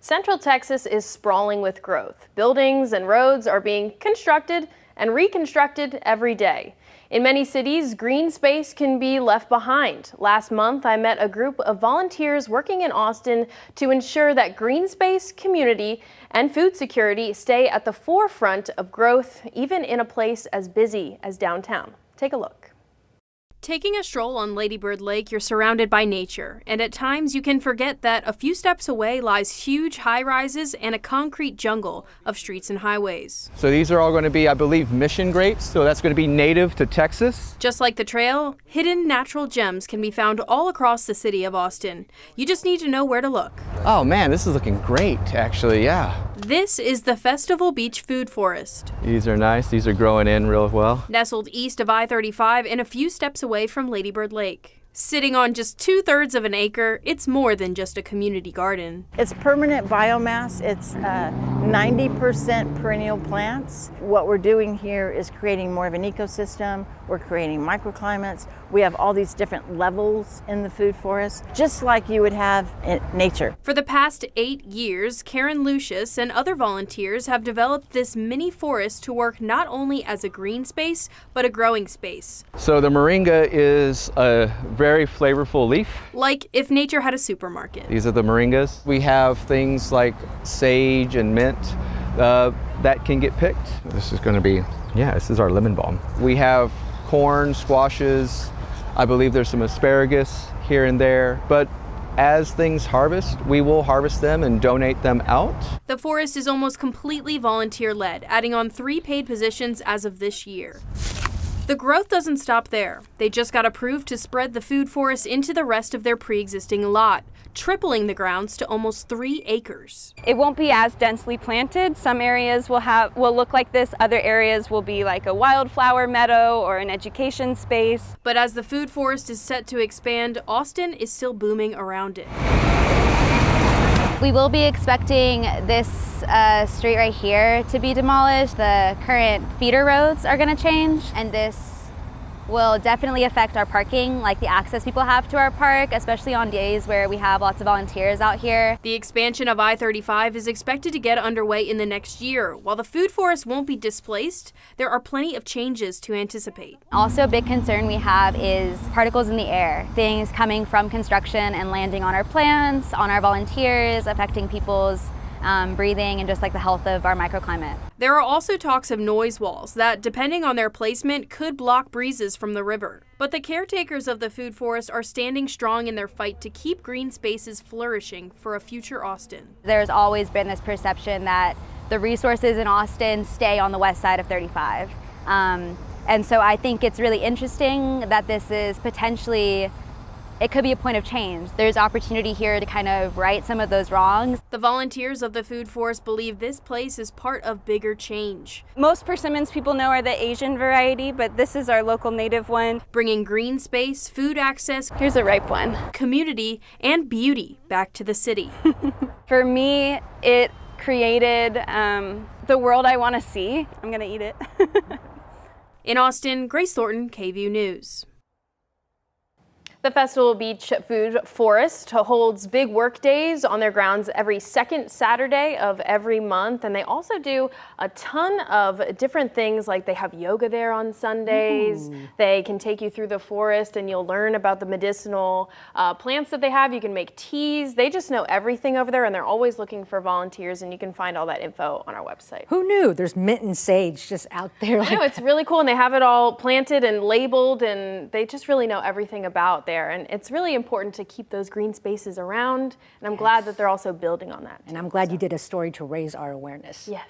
Central Texas is sprawling with growth. Buildings and roads are being constructed and reconstructed every day. In many cities, green space can be left behind. Last month, I met a group of volunteers working in Austin to ensure that green space, community, and food security stay at the forefront of growth, even in a place as busy as downtown. Take a look. Taking a stroll on Lady Bird Lake, you're surrounded by nature, and at times you can forget that a few steps away lies huge high-rises and a concrete jungle of streets and highways. So these are all going to be, I believe, mission grapes, so that's going to be native to Texas. Just like the trail, hidden natural gems can be found all across the city of Austin. You just need to know where to look. Oh man, this is looking great, actually, yeah. This is the Festival Beach Food Forest. These are nice, these are growing in real well. Nestled east of I-35 and a few steps away from Lady Bird Lake. Sitting on just 2/3 of an acre, it's more than just a community garden. It's permanent biomass. It's 90% perennial plants. What we're doing here is creating more of an ecosystem. We're creating microclimates. We have all these different levels in the food forest, just like you would have in nature. For the past 8 years, Karen Lucius and other volunteers have developed this mini forest to work not only as a green space, but a growing space. So the moringa is a very flavorful leaf. Like if nature had a supermarket. These are the moringas. We have things like sage and mint that can get picked. This is going to be, this is our lemon balm. We have corn, squashes. I believe there's some asparagus here and there, but as things harvest, we will harvest them and donate them out. The forest is almost completely volunteer-led, adding on 3 paid positions as of this year. The growth doesn't stop there. They just got approved to spread the food forest into the rest of their pre-existing lot, tripling the grounds to almost 3 acres. It won't be as densely planted. Some areas will look like this. Other areas will be like a wildflower meadow or an education space. But as the food forest is set to expand, Austin is still booming around it. We will be expecting this street right here to be demolished. The current feeder roads are going to change, and this will definitely affect our parking, like the access people have to our park, especially on days where we have lots of volunteers out here. The expansion of I-35 is expected to get underway in the next year. While the food forest won't be displaced, there are plenty of changes to anticipate. Also, a big concern we have is particles in the air, things coming from construction and landing on our plants, on our volunteers, affecting people's breathing and just like the health of our microclimate. There are also talks of noise walls that, depending on their placement, could block breezes from the river. But the caretakers of the food forest are standing strong in their fight to keep green spaces flourishing for a future Austin. There's always been this perception that the resources in Austin stay on the west side of 35. And so I think it's really interesting that this is potentially, it could be a point of change. There's opportunity here to kind of right some of those wrongs. The volunteers of the food forest believe this place is part of bigger change. Most persimmons people know are the Asian variety, but this is our local native one. Bringing green space, food access, Here's a ripe one. community, and beauty back to the city. For me, it created the world I want to see. I'm gonna eat it. In Austin, Grace Thornton, KVUE News. The Festival Beach Food Forest holds big work days on their grounds every second Saturday of every month, and they also do a ton of different things, like they have yoga there on Sundays. Ooh. They can take you through the forest and you'll learn about the medicinal plants that they have. You can make teas. They just know everything over there, and they're always looking for volunteers, and you can find all that info on our website. Who knew? There's mint and sage just out there. I know, it's really cool, and they have it all planted and labeled, and they just really know everything about there. And it's really important to keep those green spaces around, and I'm glad that they're also building on that. And I'm glad you did a story to raise our awareness. Yes.